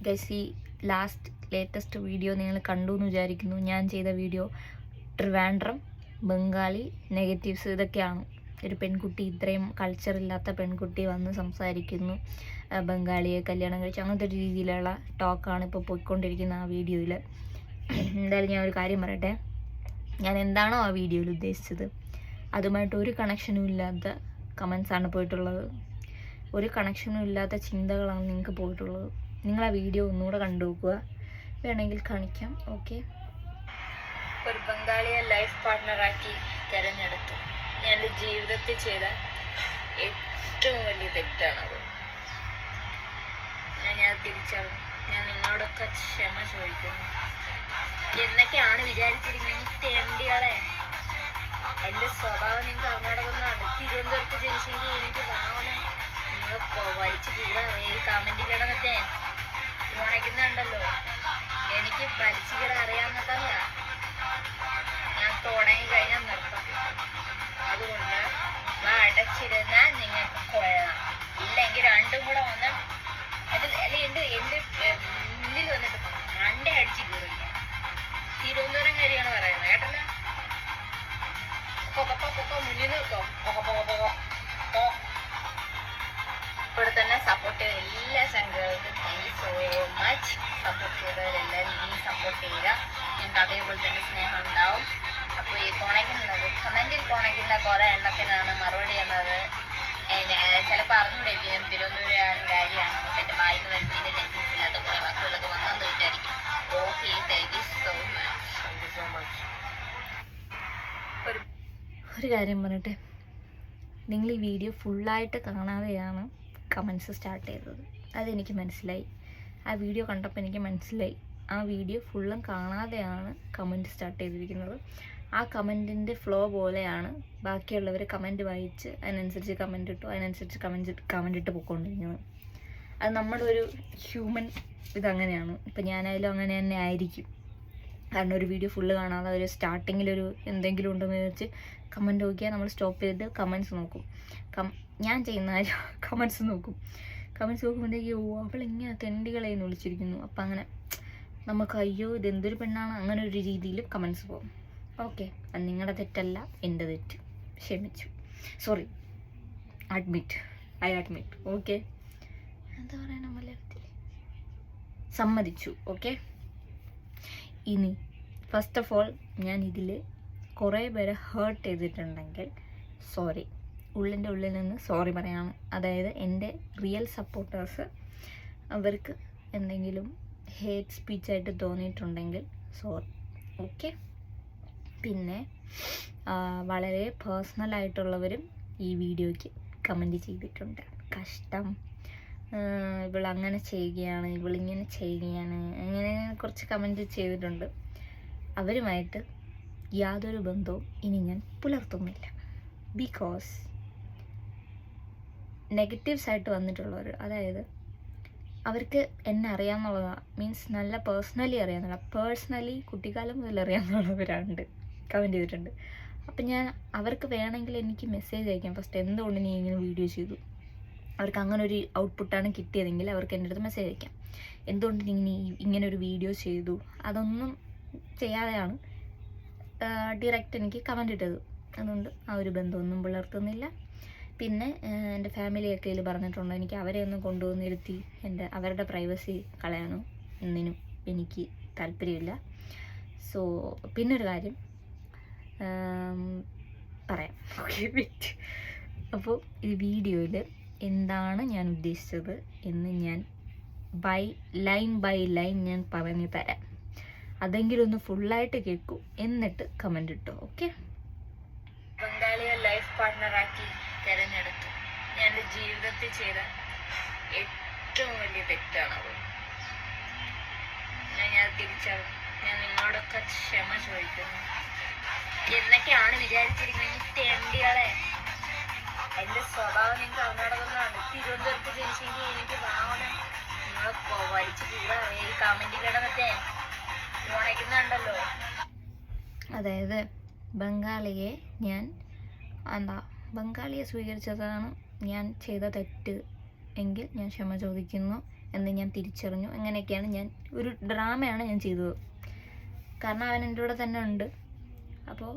Guys, ഈ latest video നിങ്ങൾ കണ്ടു എന്ന് വിചാരിക്കുന്നു. ഞാൻ ചെയ്ത വീഡിയോ ട്രിവാൻഡ്രം, ബംഗാളി, നെഗറ്റീവ്സ് ഇതൊക്കെയാണ്. ഒരു പെൺകുട്ടി, ഇത്രയും കൾച്ചറില്ലാത്ത പെൺകുട്ടി വന്ന് സംസാരിക്കുന്നു, ബംഗാളിയെ കല്യാണം കഴിച്ചു, അങ്ങനത്തെ ഒരു രീതിയിലുള്ള ടോക്കാണ് ഇപ്പോൾ പോയിക്കൊണ്ടിരിക്കുന്ന ആ വീഡിയോയിൽ. എന്തായാലും ഞാൻ ഒരു കാര്യം പറയട്ടെ, ഞാൻ എന്താണോ ആ വീഡിയോയിൽ ഉദ്ദേശിച്ചത് അതുമായിട്ട് ഒരു കണക്ഷനും ഇല്ലാത്ത കമൻസാണ് പോയിട്ടുള്ളത്. ഒരു കണക്ഷനും ഇല്ലാത്ത ചിന്തകളാണ് നിങ്ങൾക്ക് പോയിട്ടുള്ളത്. നിങ്ങൾ ആ വീഡിയോ ഒന്നുകൂടെ കണ്ടു നോക്കുക, വേണമെങ്കിൽ കാണിക്കാം. ഓക്കെ. ഒരു ബംഗാളിയെ ലൈഫ് പാർട്ട്ണറാക്കി തിരഞ്ഞെടുത്തു. ഞാൻ എൻ്റെ ജീവിതത്തിൽ ചെയ്ത ഏറ്റവും വലിയ തെറ്റാണത്. ഞാൻ തിരിച്ചറിഞ്ഞു. ഞാൻ നിങ്ങളോടൊക്കെ ക്ഷമ ചോദിക്കുന്നു. എന്നൊക്കെയാണ് വിചാരിച്ചിരിക്കുന്നത് തെണ്ടികളെ. എൻ്റെ സ്വഭാവം നിങ്ങൾക്ക് അറിഞ്ഞാടൊന്നാണ്. തിരുവനന്തപുരത്ത് ജനിച്ചെങ്കിൽ എനിക്ക് വാങ്ങണം. നിങ്ങൾ വലിച്ചു കീറാൻ ഈ കമൻറ്റ് കിടന്നിട്ടേ ഉണയ്ക്കുന്നുണ്ടല്ലോ. എനിക്ക് വലിച്ചു കീറാൻ അറിയാവുന്നതല്ല. ഞാൻ തുടങ്ങി കഴിഞ്ഞാൽ നിർത്താം. അതുകൊണ്ട് അടച്ചിരുന്നാൽ നിങ്ങൾക്ക് കൊള്ളാം. ഇല്ലെങ്കിൽ രണ്ടും കൂടെ വന്ന് എൻ്റെ മുന്നിൽ വന്നിട്ട് മണ്ട അടിച്ച് കീറില്ല. തിരുവനന്തപുരം കാര്യമാണ് പറയുന്നത് കേട്ടല്ലോ. പൊക്ക മുന്നിൽ നിൽക്കോ. ഇവിടെ തന്നെ സപ്പോർട്ട് ചെയ്ത എല്ലാ സംഘങ്ങൾക്കും thank you so much. Support ചെയ്തവരെല്ലാവരും ഇനിയും സപ്പോർട്ട് ചെയ്യുക. ഞങ്ങൾക്ക് അതേപോലെ തന്നെ സ്നേഹം ഉണ്ടാവും. അപ്പോൾ ഈ കമൻറ്റിൽ കോണയ്ക്കുന്ന കുറേ എണ്ണത്തിനാണ് മറുപടി എന്നത് ചിലപ്പോൾ അറിഞ്ഞുകൊണ്ടിരിക്കും. തിരുവനന്തപുരം കാര്യമാണ്. എൻ്റെ വായിന്ന് വരുന്നതിൻ്റെ ലൈസൻസ് ഇല്ലാത്ത കുറേ വാക്കുകളൊക്കെ വന്നെന്ന് വിചാരിക്കും. Okay, thank you so much. ഒരു കാര്യം പറഞ്ഞിട്ട്, നിങ്ങൾ ഈ വീഡിയോ ഫുള്ളായിട്ട് കാണാതെയാണ് കമൻസ് സ്റ്റാർട്ട് ചെയ്തത്. അതെനിക്ക് മനസ്സിലായി. ആ വീഡിയോ കണ്ടപ്പോൾ എനിക്ക് മനസ്സിലായി, ആ വീഡിയോ ഫുള്ളും കാണാതെയാണ് കമൻറ്റ് സ്റ്റാർട്ട് ചെയ്തിരിക്കുന്നത്. ആ കമൻറ്റിൻ്റെ ഫ്ലോ പോലെയാണ് ബാക്കിയുള്ളവർ കമൻറ്റ് വായിച്ച് അതിനനുസരിച്ച് കമൻറ്റ് ഇട്ടു, അതിനനുസരിച്ച് കമൻറ്റ് ഇട്ട് പോയിക്കൊണ്ടിരിക്കുന്നത്. അത് നമ്മുടെ ഒരു ഹ്യൂമൻ ഇതങ്ങനെയാണ്. ഇപ്പം ഞാനായാലും അങ്ങനെ തന്നെ ആയിരിക്കും. കാരണം ഒരു വീഡിയോ ഫുള്ള് കാണാതെ ഒരു സ്റ്റാർട്ടിങ്ങിലൊരു എന്തെങ്കിലും ഉണ്ടെന്ന് വെച്ച് കമൻറ്റ് നോക്കിയാൽ നമ്മൾ സ്റ്റോപ്പ് ചെയ്തിട്ട് കമൻറ്റ്സ് നോക്കും. ഞാൻ ചെയ്യുന്ന കാര്യം കമൻറ്റ്സ് നോക്കും. കമൻറ്റ്സ് നോക്കുമ്പോഴത്തേക്ക് അവളിങ്ങനെ തെണ്ടികളെന്ന് വിളിച്ചിരിക്കുന്നു. അപ്പം അങ്ങനെ നമുക്ക് അയ്യോ ഇതെന്തൊരു പെണ്ണാണ്, അങ്ങനെ ഒരു രീതിയിൽ കമൻറ്റ്സ് പോകും. ഓക്കെ, അത് നിങ്ങളുടെ തെറ്റല്ല, എൻ്റെ തെറ്റ്. ക്ഷമിച്ചു. Sorry, I admit. ഓക്കെ, എന്താ പറയണ മലയാളത്തിൽ? സമ്മതിച്ചു. ഓക്കെ. ഇനി ഫസ്റ്റ് ഓഫ് ഓൾ ഞാൻ ഇതിൽ കുറേ പേരെ ഹേർട്ട് ചെയ്തിട്ടുണ്ടെങ്കിൽ സോറി, ഉള്ളിൻ്റെ ഉള്ളിൽ നിന്ന് സോറി പറയാണ്. അതായത് എൻ്റെ റിയൽ സപ്പോർട്ടേഴ്സ്, അവർക്ക് എന്തെങ്കിലും ഹേറ്റ് സ്പീച്ചായിട്ട് തോന്നിയിട്ടുണ്ടെങ്കിൽ സോറി. ഓക്കെ. പിന്നെ വളരെ പേഴ്സണലായിട്ടുള്ളവരും ഈ വീഡിയോയ്ക്ക് കമൻറ്റ് ചെയ്തിട്ടുണ്ട്. കഷ്ടം, ഇവളങ്ങനെ ചെയ്യുകയാണ്, ഇവളിങ്ങനെ ചെയ്യുകയാണ്, അങ്ങനെ കുറച്ച് കമൻറ്റ് ചെയ്തിട്ടുണ്ട്. അവരുമായിട്ട് യാതൊരു ബന്ധവും ഇനി ഞാൻ പുലർത്തുന്നില്ല. ബിക്കോസ് നെഗറ്റീവ്സായിട്ട് വന്നിട്ടുള്ളവർ, അതായത് അവർക്ക് എന്നെ അറിയാമെന്നുള്ളതാണ്, മീൻസ് നല്ല പേഴ്സണലി അറിയാമെന്നുള്ള, പേഴ്സണലി കുട്ടിക്കാലം മുതൽ അറിയാമെന്നുള്ളവരുണ്ട് കമൻറ്റ് ചെയ്തിട്ടുണ്ട്. അപ്പം ഞാൻ അവർക്ക് വേണമെങ്കിൽ എനിക്ക് മെസ്സേജ് അയക്കാം. ഫസ്റ്റ് എന്തുകൊണ്ട് നീ ഇങ്ങനെ വീഡിയോ ചെയ്തു, അവർക്ക് അങ്ങനെ ഒരു ഔട്ട്പുട്ടാണ് കിട്ടിയതെങ്കിൽ അവർക്ക് എൻ്റെ അടുത്ത് മെസ്സേജ് അയക്കാം. എന്തുകൊണ്ട് നീ ഇങ്ങനെ ഒരു വീഡിയോ ചെയ്തു, അതൊന്നും ചെയ്യാതെയാണ് ഡയറക്റ്റ് എനിക്ക് കമൻറ്റ് ഇട്ടത്. അതുകൊണ്ട് ആ ഒരു ബന്ധമൊന്നും പുലർത്തുന്നില്ല. പിന്നെ എൻ്റെ ഫാമിലിയൊക്കെ ഇതിൽ പറഞ്ഞിട്ടുണ്ട്, എനിക്ക് അവരെ ഒന്നും കൊണ്ടുവന്നിരുത്തി അവരുടെ പ്രൈവസി കളയാനോ ഒന്നിനും എനിക്ക് താല്പര്യമില്ല. സോ പിന്നൊരു കാര്യം പറയാം. Okay, wait. അപ്പോൾ ഈ വീഡിയോയിൽ എന്താണ് ഞാൻ ഉദ്ദേശിച്ചത് എന്ന് ഞാൻ ലൈൻ ബൈ ലൈൻ ഞാൻ പറഞ്ഞു തരാം. അതെങ്കിലും ഒന്ന് ഫുള്ളായിട്ട് കേൾക്കൂ, എന്നിട്ട് കമൻറ്റ് ഇട്ടോ. ഓക്കെ. ബംഗാളിയെ ലൈഫ് പാർട്ട്ണറാക്കി തിരഞ്ഞെടുത്തു. ഞാൻ എൻ്റെ ജീവിതത്തിൽ ചെയ്ത ഏറ്റവും വലിയ തെറ്റാണത്. ഞാൻ തിരിച്ചറിഞ്ഞു. ഞാൻ നിങ്ങളോടൊക്കെ ക്ഷമ ചോദിക്കുന്നു. എന്നൊക്കെയാണ് വിചാരിച്ചിരിക്കുന്നത് തെണ്ടികളെ. എൻ്റെ സ്വഭാവം നിങ്ങൾക്ക് അറിഞ്ഞാടൊന്നാണ്. തിരുവനന്തപുരത്ത് ജനിച്ചെങ്കിൽ എനിക്ക് വാങ്ങണം. നിങ്ങൾ വലിച്ചു കീറാൻ ഈ കമൻറ്റ് കിടന്നിട്ടേ ഉണയ്ക്കുന്നുണ്ടല്ലോ. അതായത് ബംഗാളിയെ സ്വീകരിച്ചതാണ് ഞാൻ ചെയ്ത തെറ്റ് എങ്കിൽ ഞാൻ ക്ഷമ ചോദിക്കുന്നു. എന്ന് ഞാൻ തിരിച്ചറിഞ്ഞു. അങ്ങനെയൊക്കെയാണ് ഞാൻ ഒരു ഡ്രാമയാണ് ഞാൻ ചെയ്തത്. കാരണം അവൻ എൻ്റെ കൂടെ തന്നെ ഉണ്ട്. അപ്പോൾ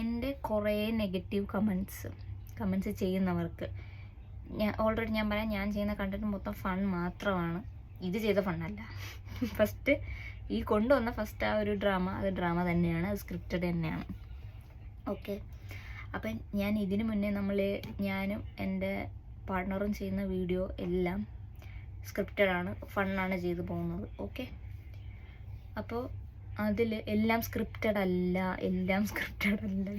എൻ്റെ കുറേ നെഗറ്റീവ് കമൻസ് ചെയ്യുന്നവർക്ക് ഓൾറെഡി ഞാൻ പറയാം, ഞാൻ ചെയ്യുന്ന കണ്ടന്റ് മൊത്തം ഫൺ മാത്രമാണ്. ഇത് ചെയ്ത ഫണ്ണല്ല. ഫസ്റ്റ് ഈ കൊണ്ടുവന്ന ആ ഒരു ഡ്രാമ, അത് ഡ്രാമ തന്നെയാണ്, അത് സ്ക്രിപ്റ്റഡ് തന്നെയാണ്. ഓക്കെ, അപ്പം ഞാൻ ഇതിനു മുന്നേ ഞാനും എൻ്റെ പാർട്ട്ണറും ചെയ്യുന്ന വീഡിയോ എല്ലാം സ്ക്രിപ്റ്റഡാണ്, ഫണ്ണാണ് ചെയ്തു പോകുന്നത്. ഓക്കെ, അപ്പോൾ അതിൽ എല്ലാം സ്ക്രിപ്റ്റഡ് അല്ല.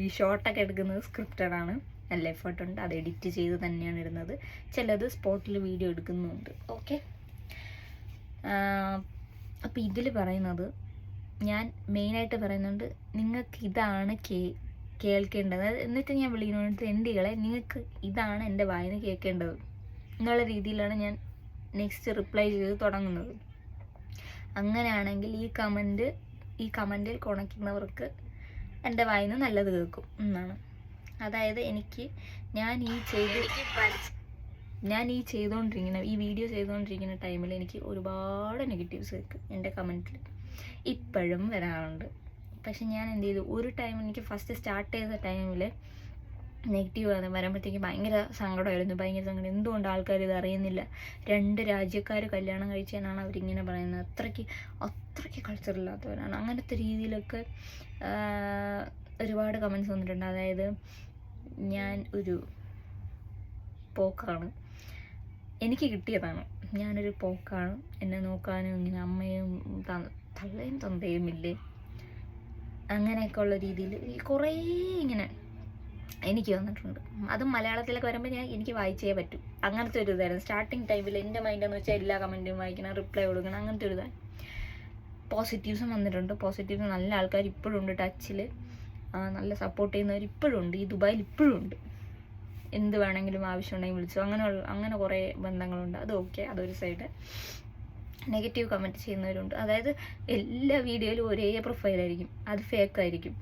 ഈ ഷോർട്ടൊക്കെ എടുക്കുന്നത് സ്ക്രിപ്റ്റഡാണ്. നല്ല എഫേർട്ടുണ്ട്, അത് എഡിറ്റ് ചെയ്ത് തന്നെയാണ് ഇടുന്നത്. ചിലത് സ്പോട്ടിൽ വീഡിയോ എടുക്കുന്നുണ്ട്. ഓക്കെ, അപ്പോൾ ഇതിൽ പറയുന്നത്, ഞാൻ മെയിനായിട്ട് പറയുന്നുണ്ട്, നിങ്ങൾക്ക് ഇതാണ് കേൾക്കേണ്ടത്. എന്നിട്ട് ഞാൻ വിളിക്കുന്നത് എൻഡികളെ, നിങ്ങൾക്ക് ഇതാണ് എൻ്റെ വായന കേൾക്കേണ്ടത് എന്നുള്ള രീതിയിലാണ് ഞാൻ നെക്സ്റ്റ് റിപ്ലൈ ചെയ്ത് തുടങ്ങുന്നത്. അങ്ങനെയാണെങ്കിൽ ഈ കമൻറ്റിൽ കുണയ്ക്കുന്നവർക്ക് എൻ്റെ വായന നല്ലത് കേൾക്കും എന്നാണ്. അതായത് ഈ വീഡിയോ ചെയ്തുകൊണ്ടിരിക്കുന്ന ടൈമിൽ എനിക്ക് ഒരുപാട് നെഗറ്റീവ്സ് കേൾക്കും എൻ്റെ കമൻറ്റിൽ, ഇപ്പോഴും വരാറുണ്ട്. പക്ഷെ ഞാൻ എന്ത് ചെയ്തു, ഒരു ടൈം എനിക്ക് ഫസ്റ്റ് സ്റ്റാർട്ട് ചെയ്ത ടൈമിൽ നെഗറ്റീവ് വരുമ്പോഴത്തേക്ക് ഭയങ്കര സങ്കടം. എന്തുകൊണ്ട് ആൾക്കാർ ഇത് അറിയുന്നില്ല? 2 രാജ്യക്കാർ കല്യാണം കഴിച്ചതിനാണ് അവരിങ്ങനെ പറയുന്നത്. അത്രയ്ക്ക് കൾച്ചറില്ലാത്തവരാണ്. അങ്ങനത്തെ രീതിയിലൊക്കെ ഒരുപാട് കമൻസ് വന്നിട്ടുണ്ട്. അതായത് ഞാൻ ഒരു പോക്കാണ്, എനിക്ക് കിട്ടിയതാണ്, ഞാനൊരു പോക്കാണ്, എന്നെ നോക്കാനും ഇങ്ങനെ അമ്മയും തള്ളയും തന്തയും ഇല്ലേ, അങ്ങനെയൊക്കെ ഉള്ള രീതിയിൽ കുറേ ഇങ്ങനെ എനിക്ക് വന്നിട്ടുണ്ട്. അതും മലയാളത്തിലൊക്കെ വരുമ്പോൾ എനിക്ക് വായിച്ചേ പറ്റും. അങ്ങനത്തെ ഒരു ഇതായിരുന്നു സ്റ്റാർട്ടിങ് ടൈമിൽ. എൻ്റെ മൈൻഡെന്ന് വെച്ചാൽ എല്ലാ കമൻറ്റും വായിക്കണം, റിപ്ലൈ കൊടുക്കണം, അങ്ങനത്തെ ഒരു ഇതാണ്. പോസിറ്റീവ്സും വന്നിട്ടുണ്ട്. പോസിറ്റീവ്സ് നല്ല ആൾക്കാർ ഇപ്പോഴും ഉണ്ട് ടച്ചിൽ, നല്ല സപ്പോർട്ട് ചെയ്യുന്നവർ ഇപ്പോഴും ഉണ്ട്. ഈ ദുബായിൽ ഇപ്പോഴും ഉണ്ട്. എന്ത് വേണമെങ്കിലും ആവശ്യമുണ്ടെങ്കിൽ വിളിച്ചു, അങ്ങനെ കുറേ ബന്ധങ്ങളുണ്ട്. അത് ഓക്കെ, അതൊരു സൈഡ്. നെഗറ്റീവ് കമൻറ്റ് ചെയ്യുന്നവരുണ്ട്. അതായത് എല്ലാ വീഡിയോയിലും ഒരേ പ്രൊഫൈലായിരിക്കും, അത് ഫേക്കായിരിക്കും.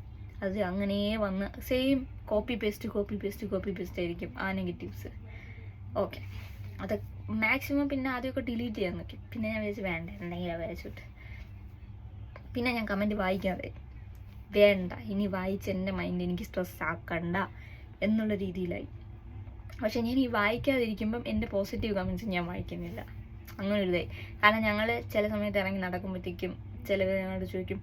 അത് അങ്ങനെ വന്ന് സെയിം കോപ്പി പേസ്റ്റ് ആയിരിക്കും ആ നെഗറ്റീവ്സ്. ഓക്കെ, അത് മാക്സിമം പിന്നെ ആദ്യമൊക്കെ ഡിലീറ്റ് ചെയ്യാൻ നോക്കി. പിന്നെ ഞാൻ വിചാരിച്ചു വേണ്ട, എന്തെങ്കിലും വരച്ചിട്ട് പിന്നെ ഞാൻ കമൻറ്റ് വായിക്കാതെ, വേണ്ട ഇനി വായിച്ച് എൻ്റെ മൈൻഡ് എനിക്ക് സ്ട്രെസ് ആക്കണ്ട എന്നുള്ള രീതിയിലായി. പക്ഷെ ഞാൻ ഈ വായിക്കാതിരിക്കുമ്പം എൻ്റെ പോസിറ്റീവ് കമൻറ്റ്സ് ഞാൻ വായിക്കുന്നില്ല. അങ്ങനെ ഒരു ഇതായി. കാരണം ഞങ്ങൾ ചില സമയത്ത് ഇറങ്ങി നടക്കുമ്പോഴത്തേക്കും ചിലവർ ഞങ്ങളോട് ചോദിക്കും,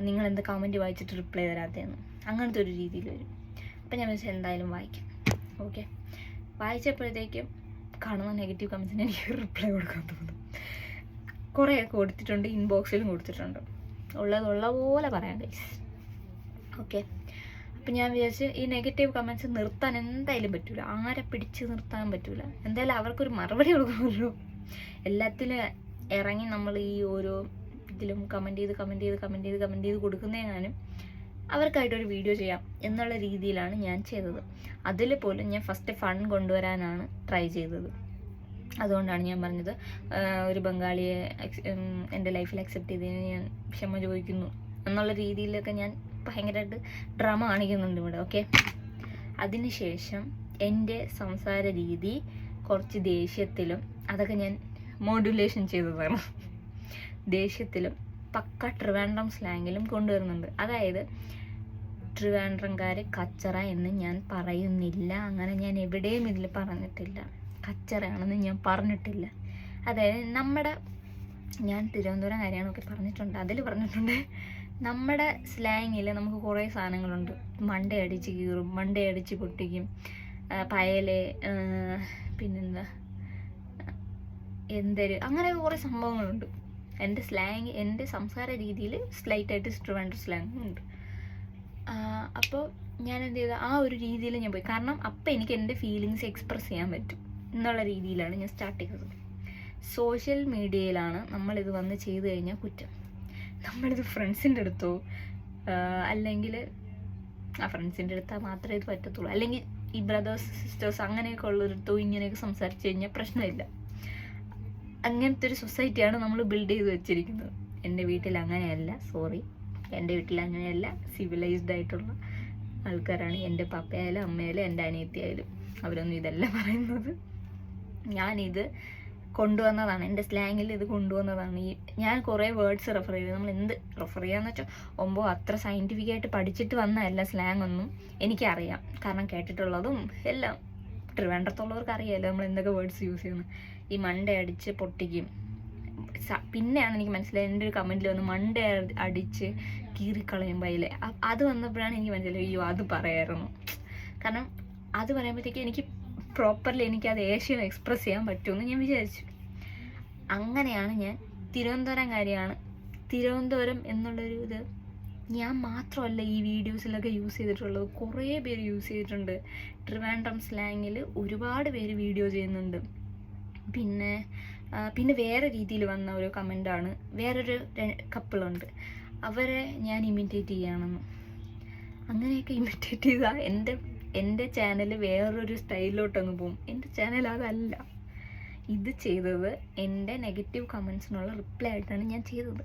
നിങ്ങൾ എന്ത് കമൻറ്റ് വായിച്ചിട്ട് റിപ്ലൈ തരാത്തതെന്ന്. അങ്ങനത്തെ ഒരു രീതിയിൽ വരും. അപ്പം ഞാൻ വിചാരിച്ചു എന്തായാലും വായിക്കാം. ഓക്കെ, വായിച്ചപ്പോഴത്തേക്കും കാണുന്ന നെഗറ്റീവ് കമൻറ്റ്സിന് എനിക്ക് റിപ്ലൈ കൊടുക്കാൻ തോന്നും. കുറേയൊക്കെ കൊടുത്തിട്ടുണ്ട്, ഇൻബോക്സിലും കൊടുത്തിട്ടുണ്ട്. ഉള്ള പോലെ പറയാം ഗൈസ്. ഓക്കെ, അപ്പം ഞാൻ വിചാരിച്ച് ഈ നെഗറ്റീവ് കമൻറ്റ്സ് നിർത്താൻ എന്തായാലും പറ്റൂല, ആരെ പിടിച്ച് നിർത്താൻ പറ്റൂല. എന്തായാലും അവർക്കൊരു മറുപടി കൊടുക്കുമല്ലോ. എല്ലാത്തിലും ഇറങ്ങി നമ്മൾ ഈ ഓരോ ഇതിലും കമൻറ്റ് ചെയ്ത് കൊടുക്കുന്നതിനാലും അവർക്കായിട്ടൊരു വീഡിയോ ചെയ്യാം എന്നുള്ള രീതിയിലാണ് ഞാൻ ചെയ്തത്. അതിൽ പോലും ഞാൻ ഫസ്റ്റ് ഫൺ കൊണ്ടുവരാനാണ് ട്രൈ ചെയ്തത്. അതുകൊണ്ടാണ് ഞാൻ പറഞ്ഞത്, ഒരു ബംഗാളിയെ എൻ്റെ ലൈഫിൽ അക്സെപ്റ്റ് ചെയ്തതിന് ഞാൻ ക്ഷമ ചോദിക്കുന്നു എന്നുള്ള രീതിയിലൊക്കെ ഞാൻ ഭയങ്കരമായിട്ട് ഡ്രാമ കാണിക്കുന്നുണ്ട് ഇവിടെ. ഓക്കെ, അതിനുശേഷം എൻ്റെ സംസാര രീതി കുറച്ച് ദേഷ്യത്തിലും അതൊക്കെ ഞാൻ മോഡുലേഷൻ ചെയ്തതാണ്. ദേഷ്യത്തിലും പക്ക ട്രിവാൻഡ്രം സ്ലാങ്ങിലും കൊണ്ടുവരുന്നുണ്ട്. അതായത് ട്രിവാൻഡ്രംകാർ കച്ചറ എന്ന് ഞാൻ പറയുന്നില്ല, അങ്ങനെ ഞാൻ എവിടെയും ഇതിൽ പറഞ്ഞിട്ടില്ല. കച്ചറയാണെന്ന് ഞാൻ പറഞ്ഞിട്ടില്ല. അതായത് ഞാൻ തിരുവനന്തപുരം കാര്യങ്ങളൊക്കെ പറഞ്ഞിട്ടുണ്ട്. അതിൽ പറഞ്ഞിട്ടുണ്ട്, നമ്മുടെ സ്ലാങ്ങിൽ നമുക്ക് കുറേ സാധനങ്ങളുണ്ട്. മണ്ടയടിച്ച് കീറും, മണ്ടയടിച്ച് പൊട്ടിക്കും, പയല്, പിന്നെന്താ എന്തര്, അങ്ങനെ കുറേ സംഭവങ്ങളുണ്ട്. എൻ്റെ സംസാര രീതിയിൽ സ്ലൈറ്റായിട്ട് ട്രിവാൻഡ്രം സ്ലാങ് ഉണ്ട്. അപ്പോൾ ഞാൻ എന്ത് ചെയ്തു, ആ ഒരു രീതിയിൽ ഞാൻ പോയി. കാരണം അപ്പം എനിക്ക് എൻ്റെ ഫീലിങ്സ് എക്സ്പ്രസ് ചെയ്യാൻ പറ്റും എന്നുള്ള രീതിയിലാണ് ഞാൻ സ്റ്റാർട്ട് ചെയ്തത്. സോഷ്യൽ മീഡിയയിലാണ് നമ്മളിത് വന്ന് ചെയ്തു കഴിഞ്ഞാൽ കുറ്റം. നമ്മളിത് ഫ്രണ്ട്സിൻ്റെ അടുത്തോ അല്ലെങ്കിൽ ഫ്രണ്ട്സിൻ്റെ അടുത്താൽ മാത്രമേ ഇത് പറ്റത്തുള്ളൂ. അല്ലെങ്കിൽ ഈ ബ്രദേഴ്സ് സിസ്റ്റേഴ്സ് അങ്ങനെയൊക്കെ ഉള്ളൊരിടത്തോ ഇങ്ങനെയൊക്കെ സംസാരിച്ച് കഴിഞ്ഞാൽ പ്രശ്നമില്ല. അങ്ങനത്തെ ഒരു സൊസൈറ്റിയാണ് നമ്മൾ ബിൽഡ് ചെയ്ത് വെച്ചിരിക്കുന്നത്. എൻ്റെ വീട്ടിൽ അങ്ങനെയല്ല, എൻ്റെ വീട്ടിൽ അങ്ങനെയല്ല. സിവിലൈസ്ഡ് ആയിട്ടുള്ള ആൾക്കാരാണ് എൻ്റെ പപ്പയായാലും അമ്മയായാലും എൻ്റെ അനിയത്തിയായാലും. അവരൊന്നും ഇതല്ല പറയുന്നത്. ഞാനിത് കൊണ്ടുവന്നതാണ്, എൻ്റെ സ്ലാങ്ങിൽ ഇത് കൊണ്ടുവന്നതാണ്. ഈ ഞാൻ കുറേ വേർഡ്സ് റെഫർ ചെയ്ത്, നമ്മൾ എന്ത് റെഫർ ചെയ്യാന്ന് വെച്ചാൽ അത്ര സയൻറ്റിഫിക്കായിട്ട് പഠിച്ചിട്ട് വന്നതല്ല സ്ലാങ് ഒന്നും, എനിക്കറിയാം. കാരണം കേട്ടിട്ടുള്ളതും എല്ലാം ട്രിവാൻഡ്രത്തുള്ളവർക്ക് അറിയാമല്ലോ നമ്മൾ എന്തൊക്കെ വേർഡ്സ് യൂസ് ചെയ്യുന്നത്. ഈ മണ്ട അടിച്ച് പൊട്ടിക്കും. പിന്നെയാണ് എനിക്ക് മനസ്സിലായത്, എൻ്റെ ഒരു കമൻറ്റിൽ വന്ന് മണ്ട അടിച്ച് കീറിക്കളയും പൈലെ. അത് വന്നപ്പോഴാണ് എനിക്ക് മനസ്സിലായത്, അയ്യോ അത് പറയായിരുന്നു. കാരണം അത് പറയുമ്പോഴത്തേക്ക് എനിക്ക് പ്രോപ്പർലി എനിക്കത് ഏഷ്യം എക്സ്പ്രസ് ചെയ്യാൻ പറ്റുമെന്ന് ഞാൻ വിചാരിച്ചു. അങ്ങനെയാണ് ഞാൻ തിരുവനന്തപുരംകാരിയാണ്. തിരുവനന്തപുരം എന്നുള്ളൊരു ഇത് ഞാൻ മാത്രമല്ല ഈ വീഡിയോസിലൊക്കെ യൂസ് ചെയ്തിട്ടുള്ളത്, കുറേ പേര് യൂസ് ചെയ്തിട്ടുണ്ട്. ട്രിവാൻഡ്രം സ്ലാങ്ങിൽ ഒരുപാട് പേര് വീഡിയോ ചെയ്യുന്നുണ്ട്. പിന്നെ വേറെ രീതിയിൽ വന്ന ഒരു കമൻ്റാണ്, വേറൊരു കപ്പിളുണ്ട്, അവരെ ഞാൻ ഇമിറ്റേറ്റ് ചെയ്യുകയാണെന്ന്. അങ്ങനെയൊക്കെ ഇമിറ്റേറ്റ് ചെയ്താൽ എൻ്റെ ചാനൽ വേറൊരു സ്റ്റൈലിലോട്ടങ്ങ് പോകും. എൻ്റെ ചാനൽ അതല്ല. ഇത് ചെയ്തത് എൻ്റെ നെഗറ്റീവ് കമൻസിനുള്ള റിപ്ലൈ ആയിട്ടാണ് ഞാൻ ചെയ്തത്.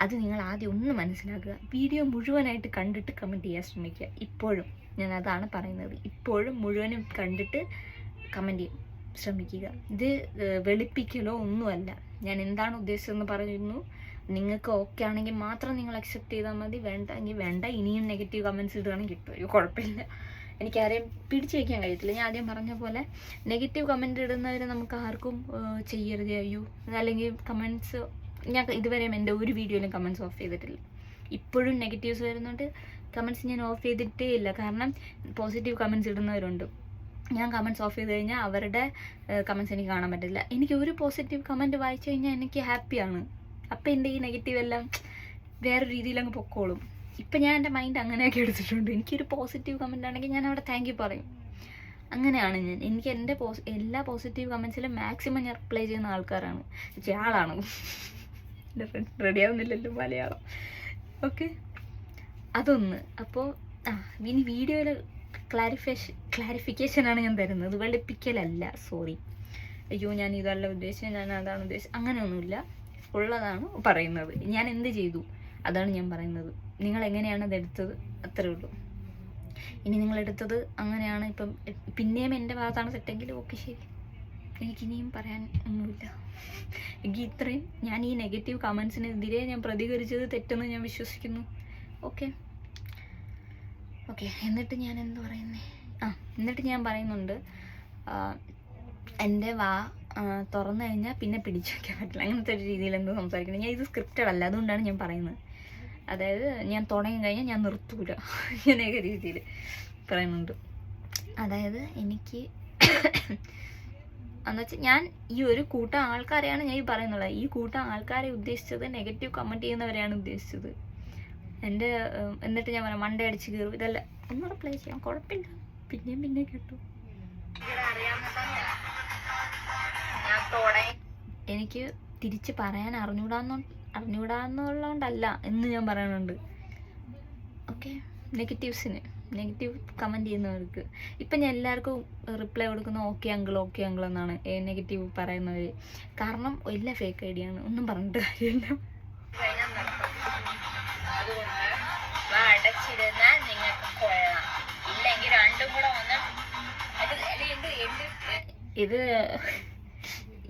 അത് നിങ്ങൾ ആദ്യം ഒന്ന് മനസ്സിലാക്കുക. വീഡിയോ മുഴുവനായിട്ട് കണ്ടിട്ട് കമൻറ്റ് ചെയ്യാൻ ശ്രമിക്കുക. ഇപ്പോഴും ഞാൻ അതാണ് പറയുന്നത്, ഇപ്പോഴും മുഴുവനും കണ്ടിട്ട് കമൻറ്റ് ചെയ്യാൻ ശ്രമിക്കുക. ഇത് വെളുപ്പിക്കലോ ഒന്നുമല്ല. ഞാൻ എന്താണ് ഉദ്ദേശിച്ചതെന്ന് പറയുന്നു. നിങ്ങൾക്ക് ഓക്കെ ആണെങ്കിൽ മാത്രം നിങ്ങൾ അക്സെപ്റ്റ് ചെയ്താൽ മതി, വേണ്ട എങ്കിൽ വേണ്ട. ഇനിയും നെഗറ്റീവ് കമൻറ്റ്സ് ഇടുകയാണെങ്കിൽ കിട്ടും, ഒരു കുഴപ്പമില്ല. എനിക്കാരെയും പിടിച്ചു വയ്ക്കാൻ കഴിയത്തില്ല. ഞാൻ ആദ്യം പറഞ്ഞ പോലെ നെഗറ്റീവ് കമൻറ്റ് ഇടുന്നവരെ നമുക്ക് ആർക്കും ചെയ്യരുത്, അയ്യോ. അല്ലെങ്കിൽ കമൻറ്റ്സ് ഞാൻ ഇതുവരെയും എൻ്റെ ഒരു വീഡിയോയിലും കമൻറ്റ്സ് ഓഫ് ചെയ്തിട്ടില്ല. ഇപ്പോഴും നെഗറ്റീവ്സ് വരുന്നുണ്ട്, കമൻറ്റ്സ് ഞാൻ ഓഫ് ചെയ്തിട്ടേ ഇല്ല. കാരണം പോസിറ്റീവ് കമൻറ്റ്സ് ഇടുന്നവരുണ്ട്. ഞാൻ കമൻറ്റ്സ് ഓഫ് ചെയ്ത് കഴിഞ്ഞാൽ അവരുടെ കമൻറ്റ്സ് എനിക്ക് കാണാൻ പറ്റില്ല. എനിക്ക് ഒരു പോസിറ്റീവ് കമൻറ്റ് വായിച്ചു കഴിഞ്ഞാൽ എനിക്ക് ഹാപ്പിയാണ്. അപ്പം എൻ്റെ ഈ നെഗറ്റീവ് എല്ലാം വേറെ രീതിയിൽ അങ്ങ് പൊക്കോളും. ഇപ്പം ഞാൻ എൻ്റെ മൈൻഡ് അങ്ങനെയൊക്കെ എടുത്തിട്ടുണ്ട്. എനിക്കൊരു പോസിറ്റീവ് കമൻ്റ് ആണെങ്കിൽ ഞാൻ അവിടെ താങ്ക് യു പറയും. അങ്ങനെയാണ് ഞാൻ. എനിക്ക് എൻ്റെ എല്ലാ പോസിറ്റീവ് കമൻസിലും മാക്സിമം ഞാൻ റിപ്ലൈ ചെയ്യുന്ന ആൾക്കാരാണ്, ആളാണ്. എൻ്റെ ഫ്രണ്ട്സ് റെഡിയാവുന്നില്ലല്ലോ മലയാളം. ഓക്കെ, അതൊന്ന്. അപ്പോൾ ഇനി വീഡിയോയിൽ ക്ലാരിഫിക്കേഷനാണ് ഞാൻ തരുന്നത്, വെളുപ്പിക്കലല്ല. സോറി, അയ്യോ ഞാൻ ഇതല്ല ഉദ്ദേശിച്ചത്, ഞാൻ അതാണ് ഉദ്ദേശിച്ചത്, അങ്ങനെയൊന്നുമില്ല. ഉള്ളതാണ് പറയുന്നത്. ഞാൻ എന്ത് ചെയ്തു അതാണ് ഞാൻ പറയുന്നത്. നിങ്ങൾ എങ്ങനെയാണ് അതെടുത്തത് അത്രേ ഉള്ളൂ. ഇനി നിങ്ങളെടുത്തത് അങ്ങനെയാണ്, ഇപ്പം പിന്നെയും എൻ്റെ ഭാഗത്താണ് തെറ്റെങ്കിൽ ഓക്കെ, ശരി. എനിക്കിനിയും പറയാൻ ഒന്നുമില്ല. എനിക്ക് ഇത്രയും ഞാൻ ഈ നെഗറ്റീവ് കമൻസിനെതിരെ ഞാൻ പ്രതികരിച്ചത് തെറ്റെന്ന് ഞാൻ വിശ്വസിക്കുന്നു. ഓക്കെ. എന്നിട്ട് ഞാൻ എന്ത് പറയുന്നേ, എന്നിട്ട് ഞാൻ പറയുന്നുണ്ട്, എൻ്റെ തുറന്നു കഴിഞ്ഞാൽ പിന്നെ പിടിച്ചു വയ്ക്കാൻ പറ്റില്ല, അങ്ങനത്തെ ഒരു രീതിയിൽ എന്തോ സംസാരിക്കണം. ഞാൻ ഇത് സ്ക്രിപ്റ്റഡ് അല്ല, അതുകൊണ്ടാണ് ഞാൻ പറയുന്നത്. അതായത് ഞാൻ തുടങ്ങി കഴിഞ്ഞാൽ ഞാൻ നിർത്തൂല, ഇങ്ങനെയൊക്കെ രീതിയിൽ പറയുന്നുണ്ട്. അതായത് എനിക്ക് എന്നുവെച്ചാൽ ഞാൻ ഈ ഒരു കൂട്ടം ആൾക്കാരെയാണ് ഞാൻ ഈ പറയുന്നുള്ളത്. ഈ കൂട്ടം ആൾക്കാരെ ഉദ്ദേശിച്ചത് നെഗറ്റീവ് കമൻറ്റ് ചെയ്യുന്നവരെയാണ് ഉദ്ദേശിച്ചത്. എന്നിട്ട് ഞാൻ പറയാം മണ്ട അടിച്ച് കയറും, ഇതല്ല. ഒന്നുകൂടെ പ്ലേ ചെയ്യാം, കുഴപ്പമില്ല, പിന്നെ കേട്ടു. എനിക്ക് തിരിച്ച് പറയാൻ അറിഞ്ഞൂടാന്നുള്ളതുകൊണ്ടല്ല എന്ന് ഞാൻ പറയുന്നുണ്ട്. ഓക്കെ, നെഗറ്റീവ് കമൻറ്റ് ചെയ്യുന്നവർക്ക് ഇപ്പം ഞാൻ എല്ലാവർക്കും റിപ്ലൈ കൊടുക്കുന്ന ഓക്കെ അങ്കിൾ എന്നാണ് നെഗറ്റീവ് പറയുന്നവർ. കാരണം എല്ലാം ഫേക്ക് ഐഡിയ ആണ്, ഒന്നും പറഞ്ഞിട്ട് കാര്യമില്ല. അടച്ചിരുന്നാൽ നിങ്ങൾക്ക് കൊള്ളാം, ഇല്ലെങ്കിൽ രണ്ടും കൂടെ വന്ന് ഇത്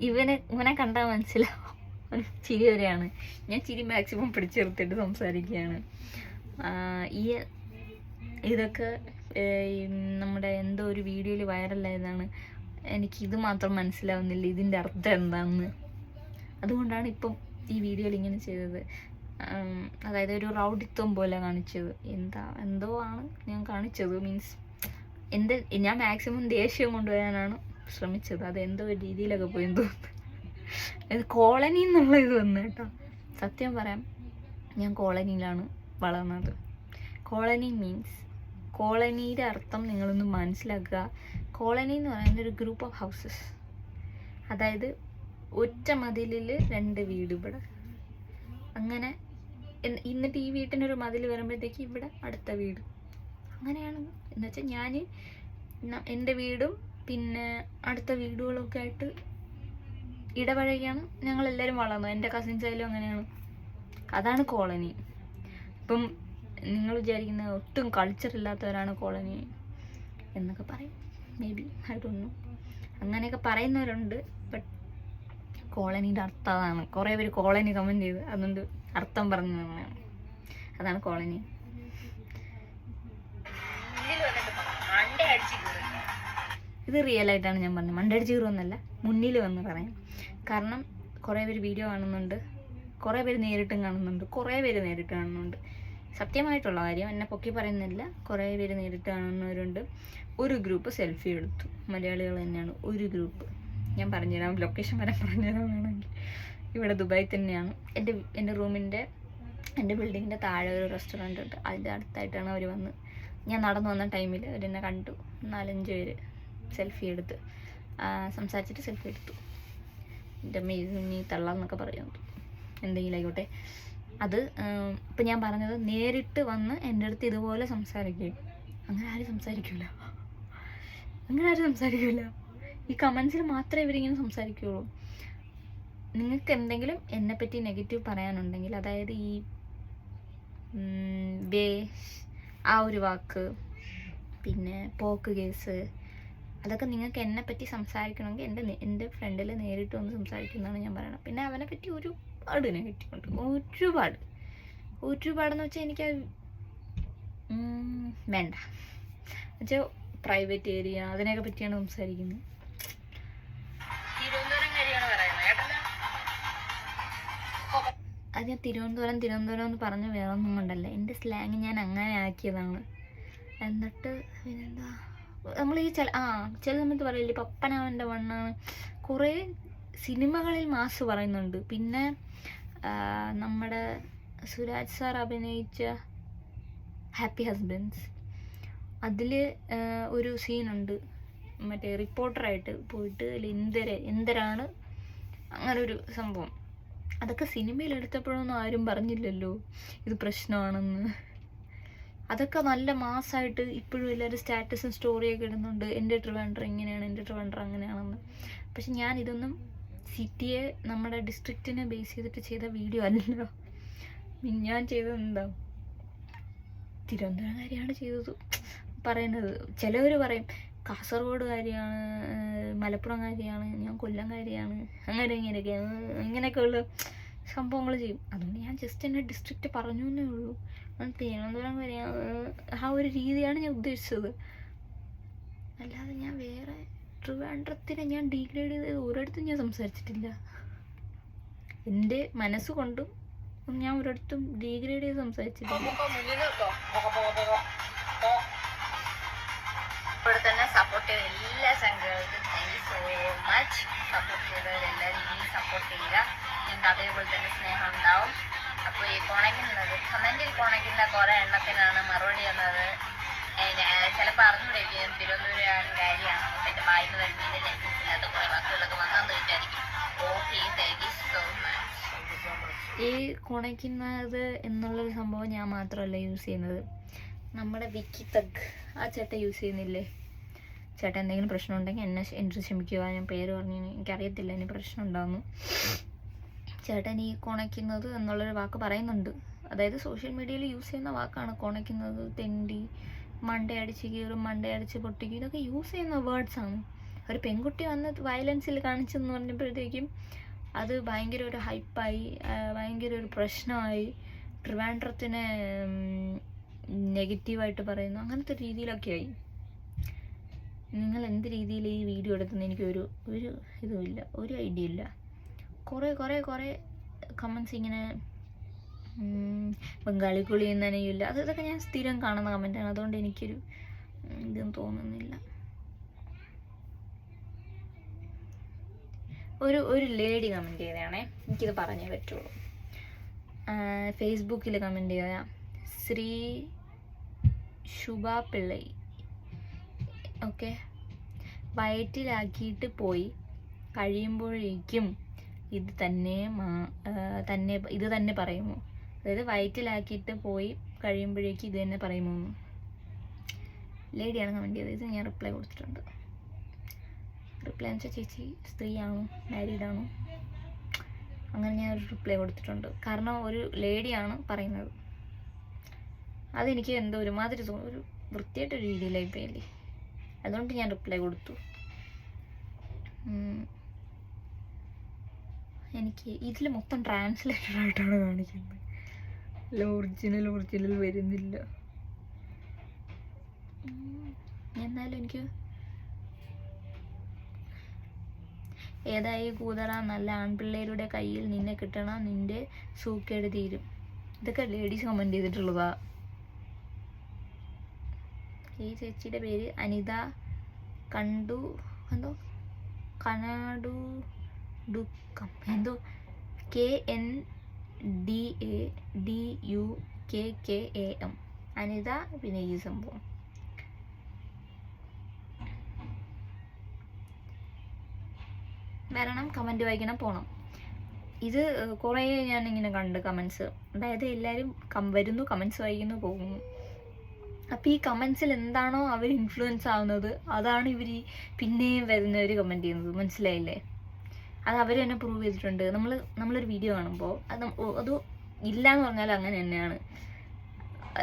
ഇവനെ കണ്ടാൽ മനസ്സിലാവും, ചിരി വരെയാണ്. ഞാൻ ചിരി മാക്സിമം പിടിച്ചെടുത്തിട്ട് സംസാരിക്കുകയാണ്. ഇതൊക്കെ നമ്മുടെ എന്തോ ഒരു വീഡിയോയിൽ വൈറലായതാണ്. എനിക്കിത് മാത്രം മനസ്സിലാവുന്നില്ല ഇതിൻ്റെ അർത്ഥം എന്താണെന്ന്. അതുകൊണ്ടാണ് ഇപ്പം ഈ വീഡിയോയിൽ ഇങ്ങനെ ചെയ്തത്. അതായത് ഒരു റൗഡിത്വം പോലെ കാണിച്ചത്, എന്തോ ആണ് ഞാൻ കാണിച്ചത്. മീൻസ് ഞാൻ മാക്സിമം ദേഷ്യം കൊണ്ടുവരാനാണ് ശ്രമിച്ചത്. അതെന്തോ ഒരു രീതിയിലൊക്കെ പോയി തോന്നുന്നു. ഇത് കോളനി എന്നുള്ള ഇത് വന്നു കേട്ടോ. സത്യം പറയാം, ഞാൻ കോളനിയിലാണ് വളർന്നത്. കോളനി മീൻസ്, കോളനിയുടെ അർത്ഥം നിങ്ങളൊന്ന് മനസ്സിലാക്കുക. കോളനി എന്ന് പറയുന്നത് ഒരു ഗ്രൂപ്പ് ഓഫ് ഹൗസസ്. അതായത് ഒറ്റ മതിലിൽ 2 വീട് ഇവിടെ അങ്ങനെ. എന്നിട്ട് ഈ വീട്ടിനൊരു മതിൽ വരുമ്പോഴത്തേക്ക് ഇവിടെ അടുത്ത വീട്, അങ്ങനെയാണ്. എന്നുവെച്ചാൽ ഞാൻ എൻ്റെ വീടും പിന്നെ അടുത്ത വീടുകളൊക്കെ ആയിട്ട് ഇടപഴകിയാണ് ഞങ്ങളെല്ലാവരും വളർന്നത്. എൻ്റെ കസിൻസ് ആയാലും അങ്ങനെയാണ്. അതാണ് കോളനി. ഇപ്പം നിങ്ങൾ വിചാരിക്കുന്ന ഒട്ടും കൾച്ചറില്ലാത്തവരാണ് കോളനി എന്നൊക്കെ പറയും. May be, I don't know. അങ്ങനെയൊക്കെ പറയുന്നവരുണ്ട്. ബട്ട് കോളനീൻ്റെ അർത്ഥം അതാണ്. കുറേ പേര് കോളനി കമൻറ്റ് ചെയ്ത്, അതുകൊണ്ട് അർത്ഥം പറഞ്ഞു തന്നെയാണ്. അതാണ് കോളനി. ഇത് റിയൽ ആയിട്ടാണ് ഞാൻ പറഞ്ഞത്, മണ്ടടിച്ച് കീറുമെന്നല്ല, മുന്നിൽ വന്ന് പറയാം. കാരണം കുറേ പേര് വീഡിയോ കാണുന്നുണ്ട്, കുറേ പേര് നേരിട്ടും കാണുന്നുണ്ട്. സത്യമായിട്ടുള്ള കാര്യം, എന്നെ പൊക്കി പറയുന്നില്ല. കുറേ പേര് നേരിട്ട് കാണുന്നവരുണ്ട്. ഒരു ഗ്രൂപ്പ് സെൽഫി എടുത്തു, മലയാളികൾ തന്നെയാണ് ഒരു ഗ്രൂപ്പ്. ഞാൻ പറഞ്ഞുതരാം, ലൊക്കേഷൻ വരെ പറഞ്ഞുതരാൻ വേണമെങ്കിൽ. ഇവിടെ ദുബായിൽ തന്നെയാണ്. എൻ്റെ റൂമിൻ്റെ, എൻ്റെ ബിൽഡിങ്ങിൻ്റെ താഴെ ഒരു റെസ്റ്റോറൻറ്റ് ഉണ്ട്. അതിൻ്റെ അടുത്തായിട്ടാണ് അവർ വന്ന്, ഞാൻ നടന്നു വന്ന ടൈമിൽ അവരെന്നെ കണ്ടു. 4-5 പേര് സെൽഫി എടുത്ത് സംസാരിച്ചിട്ട് സെൽഫി എടുത്തു. എൻ്റെ നീ തള്ളാന്നൊക്കെ പറയുന്നത് എന്തെങ്കിലും ആയിക്കോട്ടെ. അത് ഇപ്പം ഞാൻ പറഞ്ഞത്, നേരിട്ട് വന്ന് എൻ്റെ അടുത്ത് ഇതുപോലെ സംസാരിക്കും. അങ്ങനെ ആരും സംസാരിക്കില്ല. ഈ കമൻസിൽ മാത്രമേ ഇവരിങ്ങനെ സംസാരിക്കുകയുള്ളൂ. നിങ്ങൾക്ക് എന്തെങ്കിലും എന്നെപ്പറ്റി നെഗറ്റീവ് പറയാനുണ്ടെങ്കിൽ, അതായത് ഈ ആ ഒരു വാക്ക്, പിന്നെ പോക്ക് കേസ്, അതൊക്കെ നിങ്ങൾക്ക് എന്നെപ്പറ്റി സംസാരിക്കണമെങ്കിൽ എൻ്റെ ഫ്രണ്ടിൽ നേരിട്ട് വന്ന് സംസാരിക്കുന്നതാണ് ഞാൻ പറയണം. പിന്നെ അവനെ പറ്റി ഒരുപാട് നെഗറ്റീവ് ഉണ്ട്, ഒരുപാടെന്ന് വെച്ചാൽ എനിക്ക് വേണ്ട. എന്നുവെച്ചാൽ പ്രൈവറ്റ് ഏരിയ അതിനെയൊക്കെ പറ്റിയാണ് സംസാരിക്കുന്നത്. അത് ഞാൻ തിരുവനന്തപുരം എന്ന് പറഞ്ഞ് വേറെ ഒന്നും കൊണ്ടല്ല, എൻ്റെ സ്ലാങ് ഞാൻ അങ്ങനെ ആക്കിയതാണ്. എന്നിട്ട് പിന്നെന്താ, നമ്മൾ ഈ ചില സമയത്ത് പറയില്ലേ പപ്പനാവൻ്റെ വണ്ണാണ്. കുറേ സിനിമകളിൽ മാസ് പറയുന്നുണ്ട്. പിന്നെ നമ്മുടെ സുരാജ് സാർ അഭിനയിച്ച ഹാപ്പി ഹസ്ബൻഡ്സ്, അതിൽ ഒരു സീനുണ്ട്, മറ്റേ റിപ്പോർട്ടറായിട്ട് പോയിട്ട് എന്തരാണ് അങ്ങനൊരു സംഭവം. അതൊക്കെ സിനിമയിൽ എടുത്തപ്പോഴൊന്നും ആരും പറഞ്ഞില്ലല്ലോ ഇത് പ്രശ്നമാണെന്ന്. അതൊക്കെ നല്ല മാസമായിട്ട് ഇപ്പോഴും എല്ലാവരും സ്റ്റാറ്റസും സ്റ്റോറിയൊക്കെ ഇടുന്നുണ്ട്, എൻ്റെ ട്രിവാൻഡ്രം ഇങ്ങനെയാണ്, എൻ്റെ ട്രിവാൻഡ്രം അങ്ങനെയാണെന്ന്. പക്ഷെ ഞാൻ ഇതൊന്നും സിറ്റിയെ, നമ്മുടെ ഡിസ്ട്രിക്റ്റിനെ ബേസ് ചെയ്തിട്ട് ചെയ്ത വീഡിയോ അല്ലല്ലോ. ഞാൻ ചെയ്തത് എന്താ, തിരുവനന്തപുരംകാരിയാണ് ചെയ്തത് പറയുന്നത്. ചിലവർ പറയും കാസർഗോഡുകാരിയാണ്, മലപ്പുറംകാരിയാണ്, ഞാൻ കൊല്ലംകാരിയാണ്, ഇങ്ങനെയൊക്കെയുള്ള സംഭവങ്ങൾ ചെയ്യും. അതുകൊണ്ട് ഞാൻ ജസ്റ്റ് എൻ്റെ ഡിസ്ട്രിക്റ്റ് പറഞ്ഞു എന്നേ ഉള്ളൂ. തിരുവനന്തപുരംകാരിയാണ് ആ ഒരു രീതിയാണ് ഞാൻ ഉദ്ദേശിച്ചത്. അല്ലാതെ ഞാൻ വേറെ ട്രിവാൻഡ്രത്തിനെ ഞാൻ ഡീഗ്രേഡ് ചെയ്ത് ഒരിടത്തും ഞാൻ സംസാരിച്ചിട്ടില്ല. എൻ്റെ മനസ്സുകൊണ്ടും ഞാൻ ഒരിടത്തും ഡീഗ്രേഡ് ചെയ്ത് സംസാരിച്ചിട്ടില്ല. ഇവിടെ തന്നെ സപ്പോർട്ട് ചെയ്ത എല്ലാ സംഘങ്ങൾക്കും thank you so much. Support ചെയ്തവരെല്ലാവരും ഇനിയും സപ്പോർട്ട് ചെയ്യുക. നിങ്ങൾക്ക് അതേപോലെ തന്നെ സ്നേഹം ഉണ്ടാവും. അപ്പോൾ ഈ കമൻറ്റിൽ കോണയ്ക്കുന്ന കുറേ എണ്ണത്തിനാണ് മറുപടി വന്നത്. ചിലപ്പോൾ അറിഞ്ഞുകൊണ്ടിരിക്കും തിരുവനന്തപുരംകാരിയാണ്, എൻ്റെ വായിന്ന് വരുന്നതിൻ്റെ നെറ്റില്ലാത്ത കുറേ വാക്കുകളൊക്കെ വന്നെന്ന് വിചാരിക്കും. Okay, thank you so much. ഈ കുണയ്ക്കുന്നത് എന്നുള്ളൊരു സംഭവം ഞാൻ മാത്രമല്ല യൂസ് ചെയ്യുന്നത്, നമ്മുടെ വിക്കി തഗ് ആ ചേട്ടൻ യൂസ് ചെയ്യുന്നില്ലേ. ചേട്ടൻ എന്തെങ്കിലും പ്രശ്നം ഉണ്ടെങ്കിൽ എന്നെ ക്ഷമിക്കുക, ഞാൻ പേര് പറഞ്ഞു, എനിക്കറിയത്തില്ല ഇനി പ്രശ്നം ഉണ്ടാകുന്നു. ചേട്ടൻ ഈ കുണയ്ക്കുന്നത് എന്നുള്ളൊരു വാക്ക് പറയുന്നുണ്ട്. അതായത് സോഷ്യൽ മീഡിയയിൽ യൂസ് ചെയ്യുന്ന വാക്കാണ് കുണയ്ക്കുന്നത്. തെണ്ടി, മണ്ടയടിച്ച് കീറും, മണ്ടയടിച്ച് പൊട്ടിക്കും, ഇതൊക്കെ യൂസ് ചെയ്യുന്ന വേർഡ്സാണ്. ഒരു പെൺകുട്ടി വന്ന് വയലൻസിൽ കാണിച്ചെന്ന് പറഞ്ഞപ്പോഴത്തേക്കും അത് ഭയങ്കര ഒരു ഹൈപ്പായി, ഭയങ്കര ഒരു പ്രശ്നമായി. ട്രിവാൻഡ്രത്തിനെ നെഗറ്റീവായിട്ട് പറയുന്നു, അങ്ങനത്തെ രീതിയിലൊക്കെ ആയി. നിങ്ങൾ എന്ത് രീതിയിൽ ഈ വീഡിയോ എടുക്കുന്നത് എനിക്ക് ഒരു ഇതുമില്ല, ഒരു ഐഡിയ ഇല്ല. കുറേ കമൻസ് ഇങ്ങനെ ബംഗാളി കുളി എന്നനെയില്ല, അതൊക്കെ ഞാൻ സ്ഥിരം കാണുന്ന കമൻറ്റാണ്. അതുകൊണ്ട് എനിക്കൊരു ഇതും തോന്നുന്നില്ല. ഒരു ലേഡി കമൻറ്റ് ചെയ്തതാണേ, എനിക്കിത് പറഞ്ഞേ പറ്റുള്ളൂ. ഫേസ്ബുക്കിൽ കമൻറ്റ് ചെയ്ത ശ്രീ ശുഭ പിള്ളൈ, ഓക്കെ, വയറ്റിലാക്കിയിട്ട് പോയി കഴിയുമ്പോഴേക്കും ഇത് തന്നെ പറയുമോ? അതായത് വയറ്റിലാക്കിയിട്ട് പോയി കഴിയുമ്പോഴേക്കും ഇത് തന്നെ പറയുമോ? ലേഡിയാണ് കമൻറ്റ് ചെയ്തത്. ഇത് ഞാൻ റിപ്ലൈ കൊടുത്തിട്ടുണ്ട്. റിപ്ലൈ എന്ന് വെച്ചാൽ ചേച്ചി സ്ത്രീയാണോ, മാരീഡാണോ, അങ്ങനെ ഞാൻ ഒരു റിപ്ലൈ കൊടുത്തിട്ടുണ്ട്. കാരണം ഒരു ലേഡിയാണ് പറയുന്നത്. അതെനിക്ക് എന്തോ ഒരുമാതിരി തോന്നുന്നു, ഒരു വൃത്തിയായിട്ടൊരു രീതിയിലായി പോയല്ലേ, അതുകൊണ്ട് ഞാൻ റിപ്ലൈ കൊടുത്തു. എനിക്ക് ഇതിൽ മൊത്തം ട്രാൻസ്ലേറ്റഡ് ആയിട്ടാണ് കാണിക്കുന്നത്. ഒറിജിനൽ വരുന്നില്ല. എന്നാലും എനിക്ക് ഏതായി കൂതറ നല്ല ആൺപിള്ളേരുടെ കയ്യിൽ നിന്നെ കിട്ടണം, നിന്റെ സൂക്കേട് തീരും. ഇതൊക്കെ ലേഡീസ് കമൻറ്റ് ചെയ്തിട്ടുള്ളതാ. ഈ ചേച്ചിയുടെ പേര് അനിത കണ്ടു എന്തോ കനാഡു ഡുക്കം എന്തോ KNDADUKKAM അനിത. പിന്നെ ഈ സംഭവം വരണം, കമൻറ്റ് വായിക്കണം, പോകണം. ഇത് കുറേ ഞാനിങ്ങനെ കണ്ട് കമൻസ്. അതായത് എല്ലാവരും വരുന്നു, കമൻസ് വായിക്കുന്നു, പോകുന്നു. അപ്പോൾ ഈ കമൻസിൽ എന്താണോ അവർ ഇൻഫ്ലുവൻസ് ആവുന്നത് അതാണ് ഇവർ പിന്നെയും വരുന്നവർ കമൻറ്റ് ചെയ്യുന്നത്. മനസ്സിലായില്ലേ? അത് അവർ തന്നെ പ്രൂവ് ചെയ്തിട്ടുണ്ട്. നമ്മളൊരു വീഡിയോ കാണുമ്പോൾ അത് ഇല്ല എന്ന് പറഞ്ഞാൽ അങ്ങനെ തന്നെയാണ്.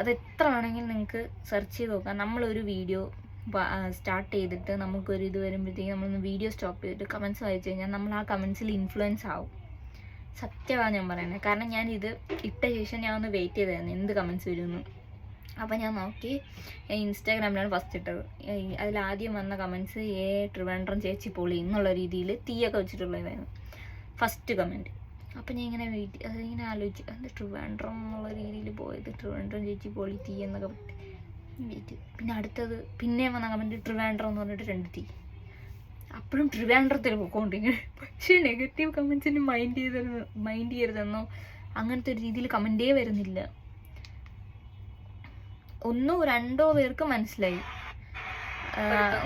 അത് എത്ര വേണമെങ്കിലും നിങ്ങൾക്ക് സെർച്ച് ചെയ്ത് നോക്കാം. നമ്മളൊരു വീഡിയോ സ്റ്റാർട്ട് ചെയ്തിട്ട് നമുക്കൊരു ഇത് വരുമ്പോഴത്തേക്കും നമ്മളൊന്ന് വീഡിയോ സ്റ്റോപ്പ് ചെയ്തിട്ട് കമൻസ് വായിച്ചു കഴിഞ്ഞാൽ നമ്മൾ ആ കമൻസിൽ ഇൻഫ്ലുവൻസ് ആവും. സത്യമാണ് ഞാൻ പറയുന്നത്. കാരണം ഞാൻ ഇത് ഇട്ട ശേഷം ഞാൻ ഒന്ന് വെയിറ്റ് ചെയ്തായിരുന്നു എന്ത് കമൻസ് വരുമെന്ന്. അപ്പം ഞാൻ നോക്കി, ഇൻസ്റ്റാഗ്രാമിലാണ് ഫസ്റ്റ് ഇട്ടത്. അതിലാദ്യം വന്ന കമൻസ് ട്രിവാൻഡ്രം ചേച്ചി പൊളി എന്നുള്ള രീതിയിൽ തീയൊക്കെ വെച്ചിട്ടുള്ളതായിരുന്നു ഫസ്റ്റ് കമൻറ്റ്. അപ്പം ഞാൻ ഇങ്ങനെ അതിങ്ങനെ ആലോചിച്ച് അത് ട്രിവാൻഡ്രം എന്നുള്ള രീതിയിൽ പോയത്, ട്രിവാൻഡ്രം ചേച്ചി പൊളി തീ എന്നൊക്കെ വെയിറ്റ്. പിന്നെ അടുത്തത് പിന്നെയും വന്ന കമൻറ്റ് ട്രിവാൻഡ്രം എന്ന് പറഞ്ഞിട്ട് 2 തീ. അപ്പോഴും ട്രിവാൻഡ്രത്തിൽ പോയിക്കൊണ്ടിങ്ങനെ. പക്ഷേ നെഗറ്റീവ് കമൻസിന് മൈൻഡ് ചെയ്യരുതെന്നോ അങ്ങനത്തെ ഒരു രീതിയിൽ കമൻറ്റേ വരുന്നില്ല. 1-2 പേർക്ക് മനസ്സിലായി.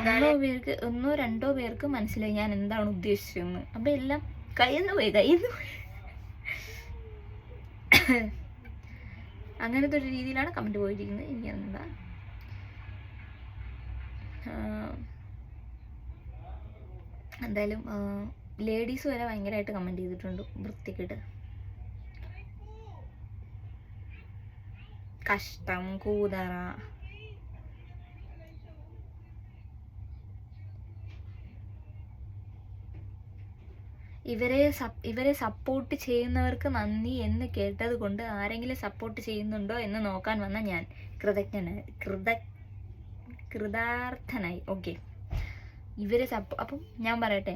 1-2 പേർക്ക് മനസ്സിലായി ഞാൻ എന്താണ് ഉദ്ദേശിച്ചതെന്ന്. അപ്പം എല്ലാം കയ്യിൽ നിന്ന് പോയി. അങ്ങനത്തെ ഒരു രീതിയിലാണ് കമൻറ്റ് പോയിരിക്കുന്നത്. ഇനി എന്താ എന്തായാലും ലേഡീസ് വരെ ഭയങ്കരമായിട്ട് കമൻറ്റ് ചെയ്തിട്ടുണ്ട് വൃത്തിക്കിട്ട്. കഷ്ടം, കൂതറ. ഇവരെ സപ്പോർട്ട് ചെയ്യുന്നവർക്ക് നന്ദി എന്ന് കേട്ടത് കൊണ്ട് ആരെങ്കിലും സപ്പോർട്ട് ചെയ്യുന്നുണ്ടോ എന്ന് നോക്കാൻ വന്ന ഞാൻ കൃതാർത്ഥനായി. ഓക്കെ, ഇവരെ അപ്പം ഞാൻ പറയട്ടെ,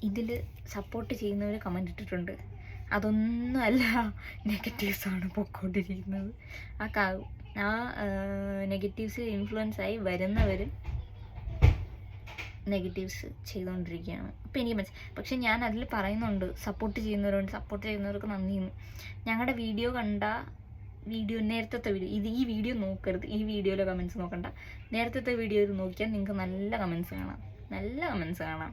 ഇതിൽ സപ്പോർട്ട് ചെയ്യുന്നവർ കമൻറ്റ് ഇട്ടിട്ടുണ്ട്. അതൊന്നുമല്ല, നെഗറ്റീവ്സാണ് പൊയ്ക്കൊണ്ടിരിക്കുന്നത്. ആ നെഗറ്റീവ്സിൽ ഇൻഫ്ലുവൻസ് ആയി വരുന്നവർ നെഗറ്റീവ്സ് ചെയ്തുകൊണ്ടിരിക്കുകയാണ്. അപ്പോൾ എനിക്ക് മനസ്സിലായി. പക്ഷെ ഞാൻ അതിൽ പറയുന്നുണ്ട് സപ്പോർട്ട് ചെയ്യുന്നവർക്ക് നന്ദിയെന്ന്. ഞങ്ങളുടെ വീഡിയോ കണ്ട നേരത്തെ വീഡിയോ ഈ വീഡിയോ നോക്കരുത്. ഈ വീഡിയോയിലെ കമൻസ് നോക്കണ്ട. നേരത്തെ വീഡിയോയിൽ നോക്കിയാൽ നിങ്ങൾക്ക് നല്ല കമൻസ് കാണാം.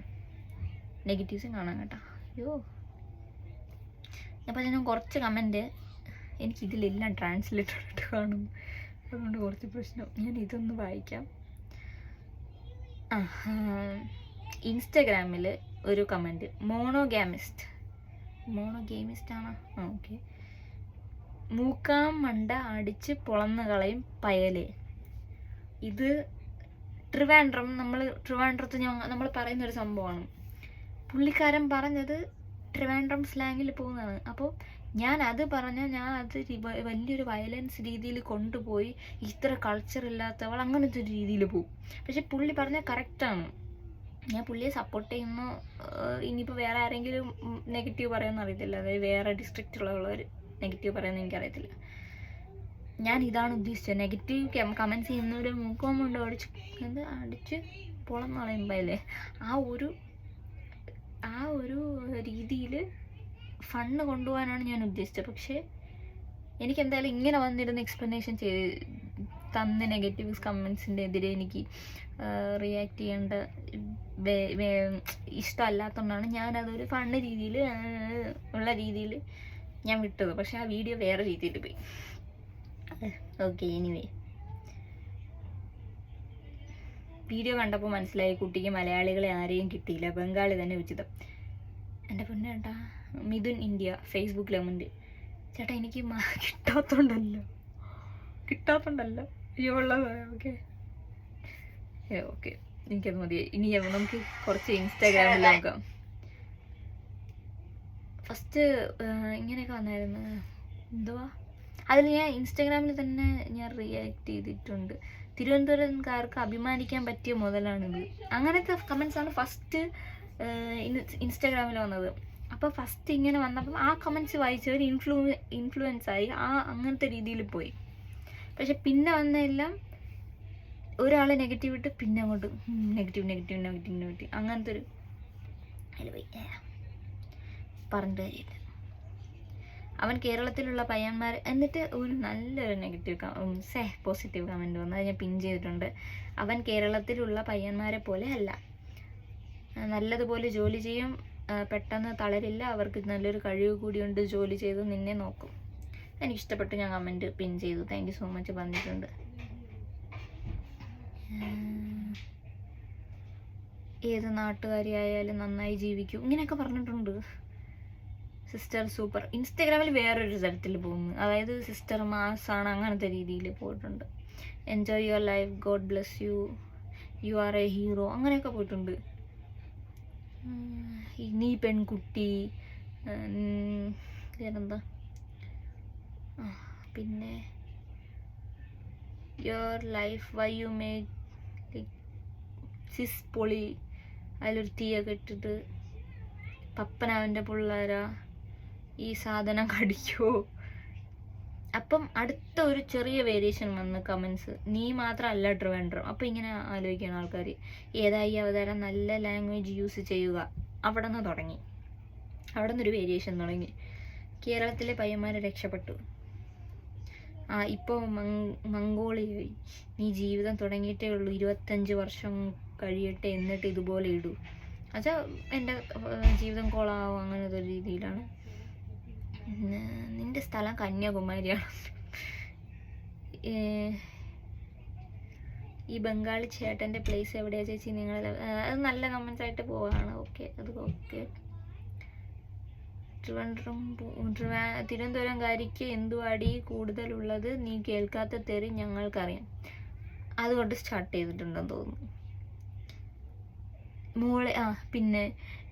നെഗറ്റീവ്സും കാണാം കേട്ടോ. അയ്യോ, അപ്പോൾ ഞാൻ കുറച്ച് കമൻറ്റ് എനിക്കിതിലെല്ലാം ട്രാൻസ്ലേറ്റഡ് ആയിട്ട് കാണും. അതുകൊണ്ട് കുറച്ച് പ്രശ്നം. ഞാൻ ഇതൊന്ന് വായിക്കാം. ഇൻസ്റ്റഗ്രാമിൽ ഒരു കമൻറ്റ്, മോണോഗേമിസ്റ്റ് ആണോ? ഓക്കെ. മൂക്കാം മണ്ട അടിച്ച് പൊളന്ന് കളയും പയലേ. ഇത് ട്രിവാൻഡ്രത്ത് നമ്മൾ പറയുന്നൊരു സംഭവമാണ്. പുള്ളിക്കാരൻ പറഞ്ഞത് ട്രിവാൻഡ്രം സ്ലാങ്ങിൽ പോകുന്നതാണ്. അപ്പോൾ ഞാൻ അത് വലിയൊരു വയലൻസ് രീതിയിൽ കൊണ്ടുപോയി ഇത്ര കൾച്ചർ ഇല്ലാത്തവൾ അങ്ങനത്തെ ഒരു രീതിയിൽ പോകും. പക്ഷെ പുള്ളി പറഞ്ഞാൽ കറക്റ്റാണ്. ഞാൻ പുള്ളിയെ സപ്പോർട്ട് ചെയ്യുന്നു. ഇനിയിപ്പോൾ വേറെ ആരെങ്കിലും നെഗറ്റീവ് പറയുമെന്ന് അറിയത്തില്ല. അതായത് വേറെ ഡിസ്ട്രിക്റ്റിലുള്ളവർ നെഗറ്റീവ് പറയുമെന്ന് എനിക്കറിയത്തില്ല. ഞാൻ ഇതാണ് ഉദ്ദേശിച്ചത്. നെഗറ്റീവ് കമൻസ് ചെയ്യുന്നവർ മൂക്കം കൊണ്ട് അടിച്ച് പൊളന്ന് കളയുമ്പോഴല്ലേ ആ ഒരു രീതിയിൽ ഫണ്ണ് കൊണ്ടുപോകാനാണ് ഞാൻ ഉദ്ദേശിച്ചത്. പക്ഷേ എനിക്കെന്തായാലും ഇങ്ങനെ വന്നിരുന്ന എക്സ്പ്ലനേഷൻ തന്ന നെഗറ്റീവ് കമൻസിൻ്റെ എതിരെ എനിക്ക് റിയാക്ട് ചെയ്യേണ്ട ഇഷ്ടമല്ലാത്തതുകൊണ്ടാണ് ഞാനതൊരു ഫണ്ണ് രീതിയിൽ ഞാൻ വിട്ടത്. പക്ഷെ ആ വീഡിയോ വേറെ രീതിയിൽ പോയി. ഓക്കെ, എനിവേ, വീഡിയോ കണ്ടപ്പോൾ മനസ്സിലായി കുട്ടിക്ക് മലയാളികളെ ആരെയും കിട്ടിയില്ല, ബംഗാളി തന്നെ ഉചിതം. എൻ്റെ പൊന്നെ ചേട്ടാ, മിഥുൻ ഇന്ത്യ ഫേസ്ബുക്ക് കമൻറ്റ്. ചേട്ടാ എനിക്ക് കിട്ടാത്തോണ്ടല്ലോ അയ്യോ ഉള്ളത്. ഓക്കെ എനിക്കത് മതിയായി. ഇനി നമുക്ക് കുറച്ച് ഇൻസ്റ്റാഗ്രാമിൽ നോക്കാം. ഫസ്റ്റ് ഇങ്ങനെയൊക്കെ വന്നായിരുന്നു, എന്തുവാ അതിൽ ഞാൻ ഇൻസ്റ്റാഗ്രാമിൽ തന്നെ ഞാൻ റിയാക്ട് ചെയ്തിട്ടുണ്ട്. തിരുവനന്തപുരംകാർക്ക് അഭിമാനിക്കാൻ പറ്റിയ മുതലാണിത്, അങ്ങനത്തെ കമൻസാണ് ഫസ്റ്റ് ഇൻസ്റ്റാഗ്രാമിൽ വന്നത്. അപ്പോൾ ഫസ്റ്റ് ഇങ്ങനെ വന്നപ്പോൾ ആ കമൻസ് വായിച്ചവർ ഇൻഫ്ലുവൻസ് ആയി, അങ്ങനത്തെ രീതിയിൽ പോയി. പക്ഷെ പിന്നെ വന്നെല്ലാം ഒരാളെ നെഗറ്റീവ് ഇട്ട് പിന്നെ അങ്ങോട്ട് നെഗറ്റീവ് അങ്ങനത്തെ ഒരു അതിൽ പോയി. പറഞ്ഞിട്ട് കാര്യമില്ല. അവൻ കേരളത്തിലുള്ള പയ്യന്മാർ എന്നിട്ട് ഒരു നല്ലൊരു പോസിറ്റീവ് കമൻറ്റ് വന്നു, അത് ഞാൻ പിൻ ചെയ്തിട്ടുണ്ട്. അവൻ കേരളത്തിലുള്ള പയ്യന്മാരെ പോലെ അല്ല, നല്ലതുപോലെ ജോലി ചെയ്യും, പെട്ടെന്ന് തളരില്ല, അവർക്ക് നല്ലൊരു കഴിവ് കൂടിയുണ്ട്, ജോലി ചെയ്ത് നിന്നെ നോക്കും. എനിക്കിഷ്ടപ്പെട്ടു, ഞാൻ കമൻറ്റ് പിൻ ചെയ്തു. താങ്ക് യു സോ മച്ച് പറഞ്ഞിട്ടുണ്ട്. ഏത് നാട്ടുകാരിയായാലും നന്നായി ജീവിക്കൂ ഇങ്ങനെയൊക്കെ പറഞ്ഞിട്ടുണ്ട്. Sister super. ഇൻസ്റ്റാഗ്രാമിൽ വേറൊരു തരത്തിൽ പോകുന്നു, അതായത് സിസ്റ്റർ മാസാണ് അങ്ങനത്തെ രീതിയിൽ പോയിട്ടുണ്ട്. Enjoy your life, god bless you, you are a hero അങ്ങനെയൊക്കെ പോയിട്ടുണ്ട്. നീ പെൺകുട്ടി, വേറെന്താ, പിന്നെ your life why you make this പൊളി, അതിലൊരു തീയൊക്കെ ഇട്ടിട്ട് പപ്പനവൻ്റെ പിള്ളേരാ ഈ സാധനം കടിക്കോ. അപ്പം അടുത്ത ഒരു ചെറിയ വേരിയേഷൻ വന്ന് കമൻസ്, നീ മാത്രമല്ല ട്രിവാൻഡ്രം. അപ്പം ഇങ്ങനെ ആലോചിക്കണം ആൾക്കാർ, ഏതായി അവതാരം, നല്ല ലാംഗ്വേജ് യൂസ് ചെയ്യുക. അവിടെ നിന്ന് തുടങ്ങി, അവിടെ നിന്നൊരു വേരിയേഷൻ തുടങ്ങി. കേരളത്തിലെ പയ്യന്മാരെ രക്ഷപ്പെട്ടു. ഇപ്പോൾ മംഗോളിയായി, നീ ജീവിതം തുടങ്ങിയിട്ടേ ഉള്ളൂ, 25 വർഷം കഴിയട്ടെ എന്നിട്ട് ഇതുപോലെ ഇടൂ. എന്നുവെച്ചാൽ എൻ്റെ ജീവിതം കോളാവും അങ്ങനത്തെ ഒരു രീതിയിലാണ്. നിൻ്റെ സ്ഥലം കന്യാകുമാരിയാണ്. ഈ ബംഗാളി ചേട്ടൻ്റെ പ്ലേസ് എവിടെയാണ് ചേച്ചി നിങ്ങൾ? അത് നല്ല കമൻസ് ആയിട്ട് പോവാണ്. ഓക്കെ, അത് ഓക്കെ. തിരുവനന്തപുരംകാരിക്ക് എന്തുവാടി കൂടുതലുള്ളത്, നീ കേൾക്കാത്ത തെറി ഞങ്ങൾക്കറിയാം. അതുകൊണ്ട് സ്റ്റാർട്ട് ചെയ്തിട്ടുണ്ടെന്ന് തോന്നുന്നു. മോളെ പിന്നെ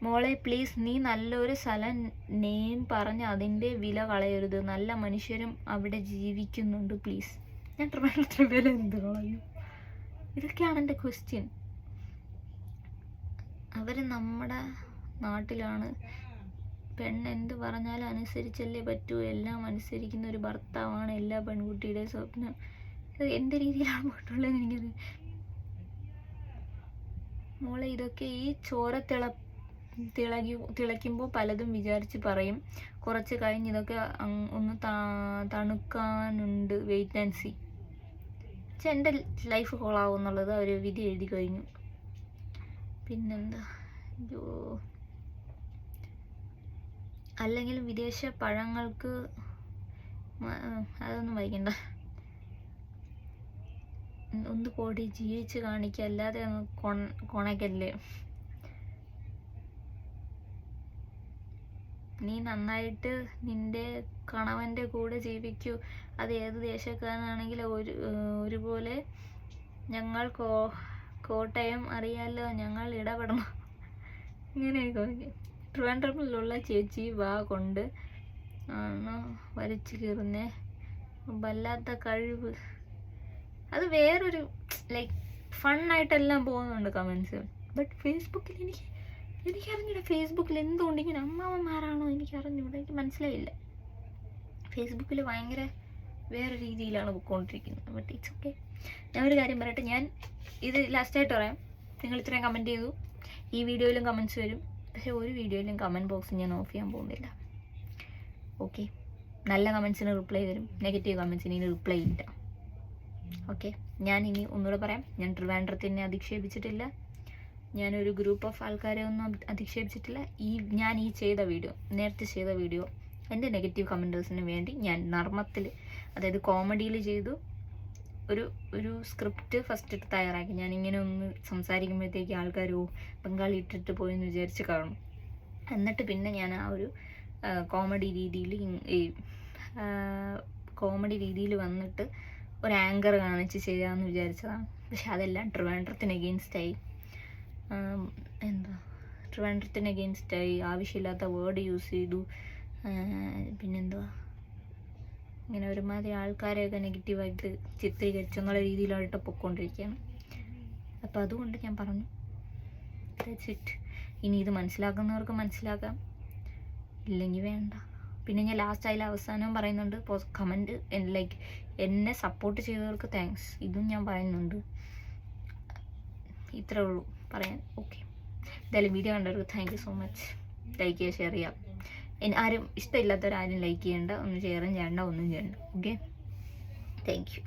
മോളെ പ്ലീസ്, നീ നല്ലൊരു സ്ഥലം നെയിം പറഞ്ഞ് അതിൻ്റെ വില കളയരുത്, നല്ല മനുഷ്യരും അവിടെ ജീവിക്കുന്നുണ്ട് പ്ലീസ്. ഞാൻ ട്രിവാൻഡ്രത്തിന് വില എന്ത് കളയും? ഇതൊക്കെയാണ് എൻ്റെ ക്വസ്റ്റ്യൻ. അവർ നമ്മുടെ നാട്ടിലാണ്, പെണ്ണ് എന്ത് പറഞ്ഞാലും അനുസരിച്ചല്ലേ പറ്റൂ, എല്ലാം അനുസരിക്കുന്ന ഒരു ഭർത്താവാണ് എല്ലാ പെൺകുട്ടിയുടെയും സ്വപ്നം. ഇത് എൻ്റെ രീതിയിലാണ് പോയിട്ടുള്ളത് എനിക്കത്. മോളെ ഇതൊക്കെ ഈ ചോര തിളയ്ക്കുമ്പോൾ പലതും വിചാരിച്ച് പറയും, കുറച്ച് കഴിഞ്ഞ് ഇതൊക്കെ ഒന്ന് തണുക്കാനുണ്ട്, വെയിറ്റ് ആൻഡ് സീ. പക്ഷെ എൻ്റെ ലൈഫ് കോളാവും എന്നുള്ളത് അവർ വിധി എഴുതി കഴിഞ്ഞു. പിന്നെന്താ, അല്ലെങ്കിൽ വിദേശ പഴങ്ങൾക്ക് അതൊന്നും വായിക്കണ്ട, ഒന്ന് പോടി ജീവിച്ച് കാണിക്കുക, അല്ലാതെ കൊണക്കല്ലേ. നീ നന്നായിട്ട് നിന്റെ കണവൻ്റെ കൂടെ ജീവിക്കൂ, അത് ഏത് ദേശക്കാരനാണെങ്കിലും ഒരുപോലെ. ഞങ്ങൾ കോട്ടയം അറിയാലോ, ഞങ്ങൾ ഇടപെടണം. ഇങ്ങനെയൊക്കെ. ട്രിവാൻഡ്രമിലുള്ള ചേച്ചി വാ കൊണ്ട് ആണ് വലിച്ചു കീറുന്നേ, വല്ലാത്ത കഴിവ്. അത് വേറൊരു ലൈക്ക് ഫണ്ണായിട്ടെല്ലാം പോകുന്നുണ്ട് കമൻസ്. ബട്ട് ഫേസ്ബുക്കിൽ എനിക്കറിഞ്ഞൂടെ, ഫേസ്ബുക്കിൽ എന്തുകൊണ്ട് ഇങ്ങനെ അമ്മാവന്മാരാണോ എനിക്കറിഞ്ഞൂടെ, എനിക്ക് മനസ്സിലായില്ല. ഫേസ്ബുക്കിൽ ഭയങ്കര വേറെ രീതിയിലാണ് പോയിക്കൊണ്ടിരിക്കുന്നത്. But it's okay. ഞാൻ ഒരു കാര്യം പറയട്ടെ, ഞാൻ ഇത് ലാസ്റ്റായിട്ട് പറയാം. നിങ്ങൾ ഇത്രയും കമൻറ്റ് ചെയ്തു, ഈ വീഡിയോയിലും കമൻറ്റ്സ് വരും, പക്ഷേ ഒരു വീഡിയോയിലും കമൻറ്റ് ബോക്സ് ഞാൻ ഓഫ് ചെയ്യാൻ പോകുന്നില്ല. ഓക്കെ, നല്ല കമൻസിന് റിപ്ലൈ തരും, നെഗറ്റീവ് കമൻസിന് ഇനി റിപ്ലൈ ഇല്ല. ഓക്കെ, ഞാൻ ഇനി ഒന്നുകൂടെ പറയാം, ഞാൻ ട്രിവാൻഡ്രത്തിനെ അധിക്ഷേപിച്ചിട്ടില്ല, ഞാനൊരു ഗ്രൂപ്പ് ഓഫ് ആൾക്കാരെ ഒന്നും അധിക്ഷേപിച്ചിട്ടില്ല. ഞാൻ നേരത്തെ ചെയ്ത വീഡിയോ എൻ്റെ നെഗറ്റീവ് കമൻറ്റേഴ്സിന് വേണ്ടി ഞാൻ നർമ്മത്തിൽ, അതായത് കോമഡിയിൽ ചെയ്തു. ഒരു സ്ക്രിപ്റ്റ് ഫസ്റ്റ് തയ്യാറാക്കി. ഞാനിങ്ങനെ ഒന്ന് സംസാരിക്കുമ്പോഴത്തേക്ക് ആൾക്കാരോ ബംഗാളി ഇട്ടിട്ട് പോയെന്ന് വിചാരിച്ച് കാണും. എന്നിട്ട് പിന്നെ ഞാൻ ആ ഒരു കോമഡി രീതിയിൽ വന്നിട്ട് ഒരു ആങ്കർ കാണിച്ച് ചെയ്യാമെന്ന് വിചാരിച്ചതാണ്. പക്ഷെ അതെല്ലാം ട്രിവാൻഡ്രത്തിന് എഗെയിൻസ്റ്റായി. ട്രിവാൻഡ്രത്തിന് അഗെയിൻസ്റ്റായി, ആവശ്യമില്ലാത്ത വേർഡ് യൂസ് ചെയ്തു, പിന്നെന്തുവാ ഇങ്ങനെ ഒരുമാതിരി ആൾക്കാരെയൊക്കെ നെഗറ്റീവായിട്ട് ചിത്രീകരിച്ചെന്നുള്ള രീതിയിലായിട്ട് പൊയ്ക്കൊണ്ടിരിക്കുകയാണ്. അപ്പോൾ അതുകൊണ്ട് ഞാൻ പറഞ്ഞു ദാറ്റ്സ് ഇറ്റ്. ഇനി ഇത് മനസ്സിലാക്കുന്നവർക്ക് മനസ്സിലാക്കാം, ഇല്ലെങ്കിൽ വേണ്ട. പിന്നെ ഞാൻ ലാസ്റ്റ് അതിൽ അവസാനം പറയുന്നുണ്ട്, കമൻറ്റ് ലൈക്ക് എന്നെ സപ്പോർട്ട് ചെയ്തവർക്ക് താങ്ക്സ്, ഇതും ഞാൻ പറയുന്നുണ്ട്. ഇത്രേ ഉള്ളൂ പറയാൻ. ഓക്കെ, എന്തായാലും വീഡിയോ കണ്ടവർക്ക് thank you so much. Like ചെയ്യുക, ഷെയർ ചെയ്യാം. ആരും ഇഷ്ടമില്ലാത്തവരാരും ലൈക്ക് ചെയ്യേണ്ട, ഒന്നും ഷെയറും ചെയ്യേണ്ട, ഒന്നും ചെയ്യണ്ട. Okay, thank you.